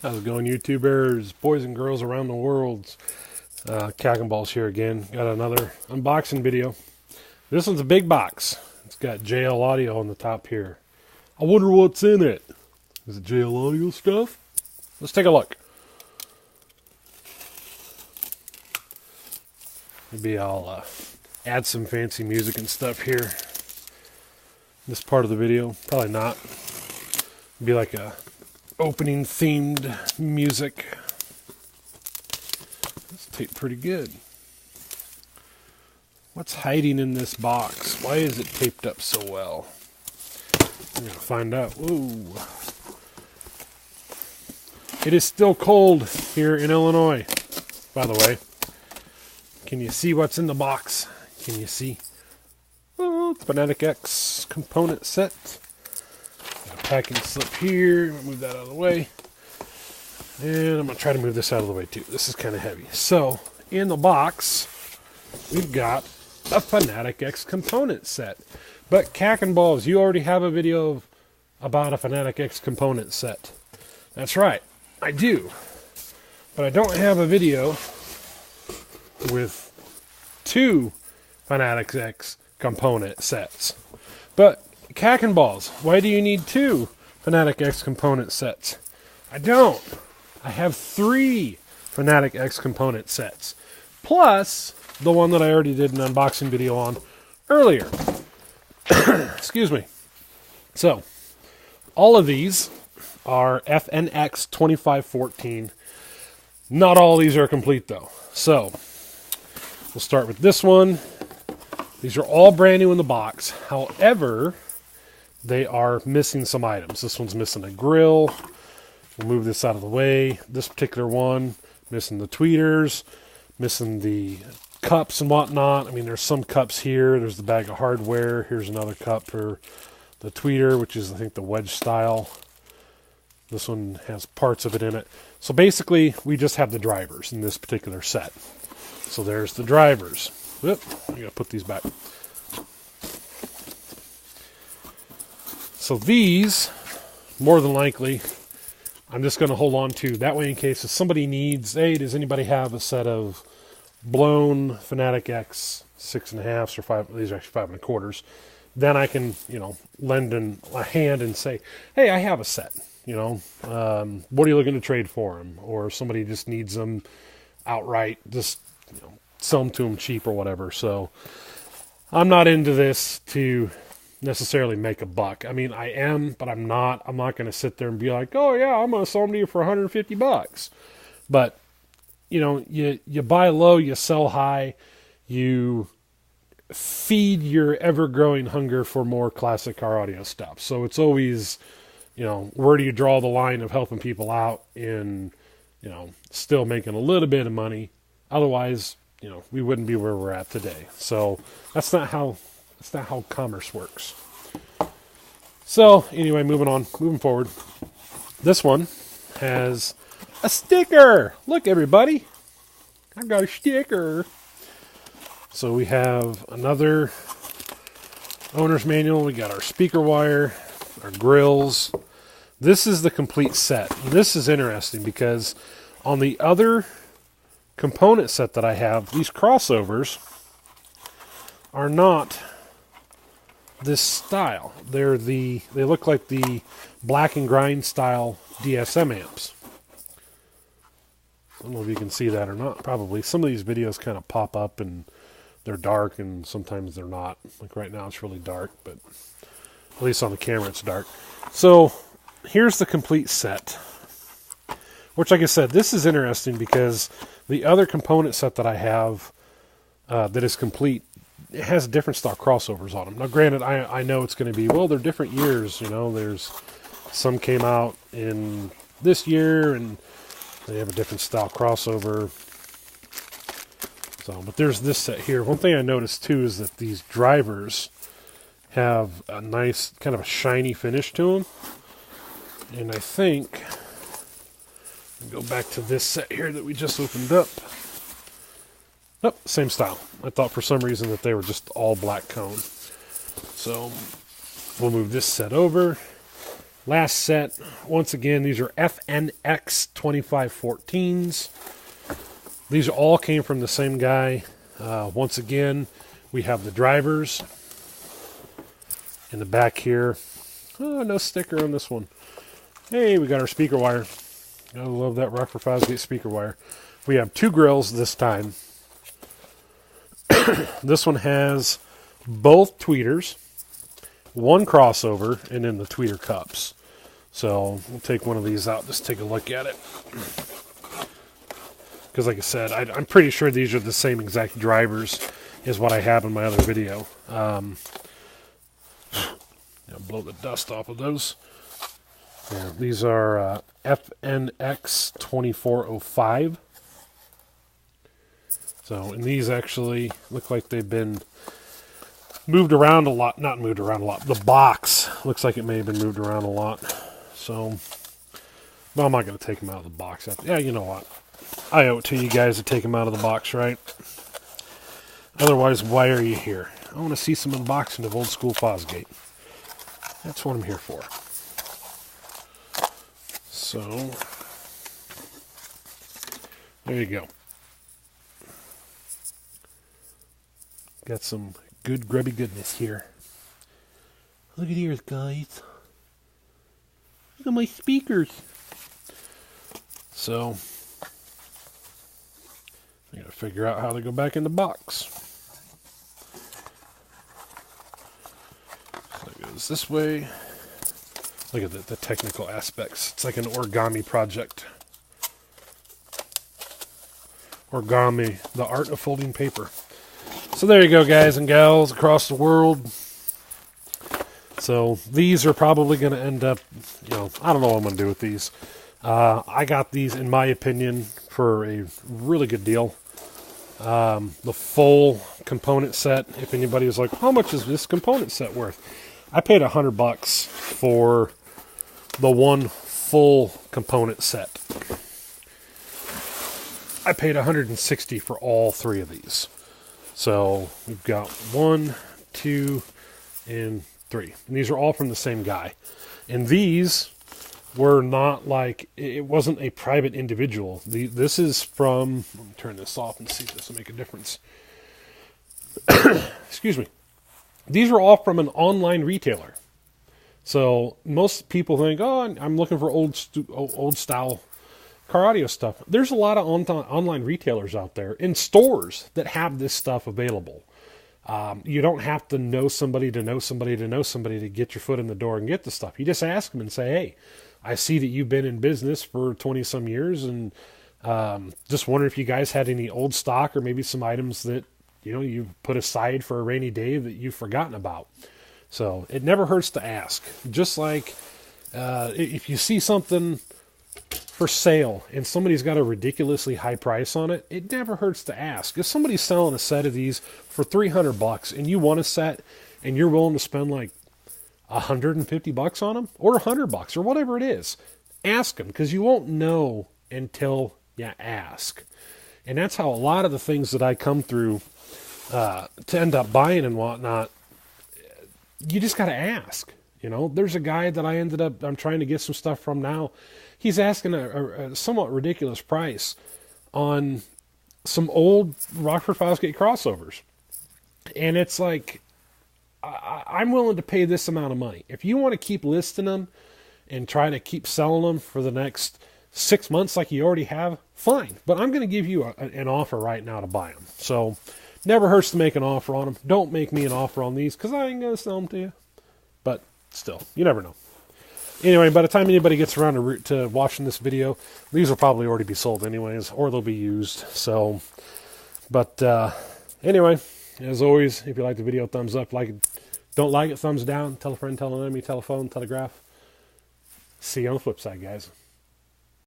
How's it going, YouTubers, boys and girls around the world? Cack and Balls here again. Got another unboxing video. This one's a big box. It's got JL Audio on the top here. I wonder what's in it. Is it JL Audio stuff? Let's take a look. Maybe I'll add some fancy music and stuff here. This part of the video. Probably not. Be like a opening themed music. This taped pretty good. What's hiding in this box? Why is it taped up so well? We're gonna find out. Ooh. It is still cold here in Illinois, by the way. Can you see what's in the box? Can you see? Oh, Fanatic X component set. Packing slip here. Move that out of the way. And I'm going to try to move this out of the way too. This is kind of heavy. So, in the box, we've got a Fanatic X component set. But Cack and Balls, you already have a video about a Fanatic X component set. That's right, I do. But I don't have a video with two Fanatic X component sets. But Cack and Balls, why do you need two Fanatic X component sets? I don't. I have three Fanatic X component sets, plus the one that I already did an unboxing video on earlier. Excuse me. So, all of these are FNX2514. Not all of these are complete though. So, we'll start with this one. These are all brand new in the box. However, they are missing some items. This one's missing a grill. We'll move this out of the way. This particular one, missing the tweeters, missing the cups and whatnot. I mean, there's some cups here. There's the bag of hardware. Here's another cup for the tweeter, which is, I think, the wedge style. This one has parts of it in it. So basically, we just have the drivers in this particular set. So there's the drivers. Whoop, I gotta put these back. So these, more than likely, I'm just going to hold on to. That way, in case if somebody needs, hey, does anybody have a set of blown Fanatic X 6.5s or 5? These are actually 5 1/4s. Then I can, lend a hand and say, hey, I have a set. What are you looking to trade for them? Or if somebody just needs them outright, just sell them to them cheap or whatever. So I'm not into this to necessarily make a buck. I mean, I am, but I'm not. I'm not going to sit there and be like, oh yeah, I'm going to sell them to you for $150. But, you buy low, you sell high, you feed your ever-growing hunger for more classic car audio stuff. So it's always, where do you draw the line of helping people out in, still making a little bit of money? Otherwise, we wouldn't be where we're at today. So that's not how commerce works. So anyway, moving forward. This one has a sticker. Look, everybody, I got a sticker. So we have another owner's manual. We got our speaker wire, our grills. This is the complete set. And this is interesting because on the other component set that I have, these crossovers are not this style. They look like the black and grind style DSM amps. I don't know if you can see that or not. Probably. Some of these videos kind of pop up and they're dark and sometimes they're not. Like right now it's really dark, but at least on the camera it's dark. So here's the complete set. Which, like I said, this is interesting because the other component set that I have that is complete, it has different style crossovers on them. Now, granted, I know it's going to be, well, they're different years. There's some came out in this year, and they have a different style crossover. So, but there's this set here. One thing I noticed, too, is that these drivers have a nice, kind of a shiny finish to them. And I think, go back to this set here that we just opened up. Oh, same style. I thought for some reason that they were just all black cone. So we'll move this set over. Last set, once again, these are FNX2514s. These all came from the same guy. Once again, we have the drivers in the back here. Oh, no sticker on this one. Hey, we got our speaker wire. I love that Rockford Fosgate speaker wire. We have 2 grills this time. This one has both tweeters, 1 crossover, and then the tweeter cups. So we'll take one of these out, just take a look at it. Because like I said, I'm pretty sure these are the same exact drivers as what I have in my other video. Blow the dust off of those. Yeah, these are FNX2405. So, and these actually look like they've been moved around a lot. Not moved around a lot. The box looks like it may have been moved around a lot. So, well, I'm not going to take them out of the box. Yeah, you know what? I owe it to you guys to take them out of the box, right? Otherwise, why are you here? I want to see some unboxing of old school Fosgate. That's what I'm here for. So, there you go. Got some good grubby goodness here. Look at here, guys. Look at my speakers. So, I gotta figure out how to go back in the box. So it goes this way. Look at the technical aspects. It's like an origami project. Origami, the art of folding paper. So there you go, guys and gals across the world. So these are probably going to end up, I don't know what I'm going to do with these. I got these, in my opinion, for a really good deal. The full component set, if anybody was like, how much is this component set worth? I paid $100 for the one full component set. I paid $160 for all 3 of these. So we've got 1, 2, and 3. And these are all from the same guy. And these were not like, it wasn't a private individual. This is from, let me turn this off and see if this will make a difference. Excuse me. These are all from an online retailer. So most people think, oh, I'm looking for old style car audio stuff. There's a lot of online retailers out there in stores that have this stuff available. You don't have to know somebody to know somebody to know somebody to get your foot in the door and get the stuff. You just ask them and say, hey, I see that you've been in business for 20 some years, and just wondering if you guys had any old stock or maybe some items that you put aside for a rainy day that you've forgotten about. So it never hurts to ask. Just like if you see something for sale and somebody's got a ridiculously high price on it, it never hurts to ask. If somebody's selling a set of these for $300 and you want a set and you're willing to spend like $150 on them or $100 or whatever it is, ask them, because you won't know until you ask. And that's how a lot of the things that I come through to end up buying and whatnot, you just got to ask. There's a guy that I'm trying to get some stuff from now. He's asking a somewhat ridiculous price on some old Rockford Fosgate crossovers. And it's like, I'm willing to pay this amount of money. If you want to keep listing them and try to keep selling them for the next 6 months like you already have, fine. But I'm going to give you an offer right now to buy them. So never hurts to make an offer on them. Don't make me an offer on these, because I ain't going to sell them to you. But still, you never know. Anyway, by the time anybody gets around to watching this video, these will probably already be sold anyways, or they'll be used. So, but anyway, as always, if you like the video, thumbs up. Like it, don't like it, thumbs down. Tell a friend, tell an enemy, telephone, telegraph. See you on the flip side, guys.